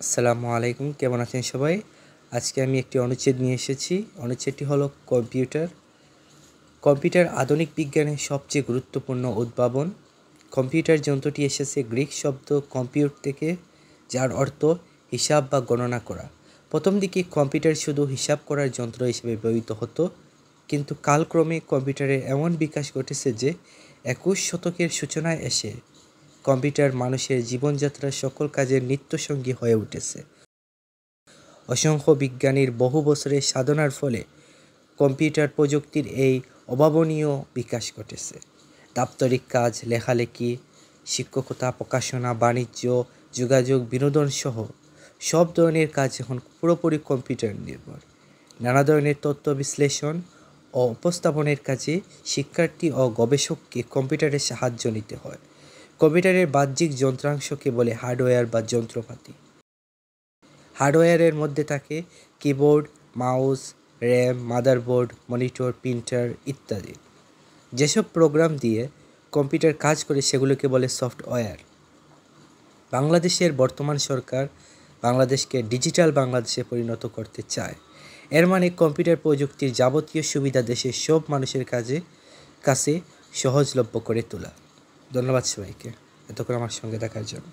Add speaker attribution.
Speaker 1: আসসালামু আলাইকুম, কেমন আছেন সবাই? আজকে আমি একটি অনুচ্ছেদ নিয়ে এসেছি। অনুচ্ছেদটি হলো কম্পিউটার। কম্পিউটার আধুনিক বিজ্ঞানের সবচেয়ে গুরুত্বপূর্ণ উদ্ভাবন। কম্পিউটার যন্ত্রটি এসেছে গ্রিক শব্দ কম্পিউট থেকে, যার অর্থ হিসাব বা গণনা করা। প্রথম দিকে কম্পিউটার শুধু হিসাব করার যন্ত্র হিসেবে ব্যবহৃত হতো, কিন্তু কালক্রমে কম্পিউটারের এমন বিকাশ ঘটেছে যে 21 শতকের সূচনায় এসে কম্পিউটার মানুষের জীবনযাত্রার সকল কাজের নিত্যসঙ্গী হয়ে উঠেছে। অসংখ্য বিজ্ঞানীর বহু বছরের সাধনার ফলে কম্পিউটার প্রযুক্তির এই অভাবনীয় বিকাশ ঘটেছে। দাপ্তরিক কাজ, লেখালেখি, শিক্ষকতা, প্রকাশনা, বাণিজ্য, যোগাযোগ, বিনোদন সহ সব ধরনের কাজ এখন পুরোপুরি কম্পিউটার নির্ভর। নানা ধরনের তথ্য বিশ্লেষণ ও উপস্থাপনের কাজে শিক্ষার্থী ও গবেষককে কম্পিউটারের সাহায্য নিতে হয়। কম্পিউটারের বাহ্যিক যন্ত্রাংশকে বলে হার্ডওয়্যার বা যন্ত্রপাতি। হার্ডওয়্যারের মধ্যে থাকে keyboard, mouse, RAM, motherboard, monitor, printer ইত্যাদি। যেসব প্রোগ্রাম দিয়ে কম্পিউটার কাজ করে সেগুলোকে বলে সফটওয়্যার। বাংলাদেশের বর্তমান সরকার বাংলাদেশকে ডিজিটাল বাংলাদেশে পরিণত করতে চায়। এর মানে কম্পিউটার প্রযুক্তির যাবতীয় সুবিধা দেশের সব মানুষের কাছে সহজলভ্য করে তোলা। ধন্যবাদ সবাইকে এতক্ষণ আমার সঙ্গে থাকার জন্য।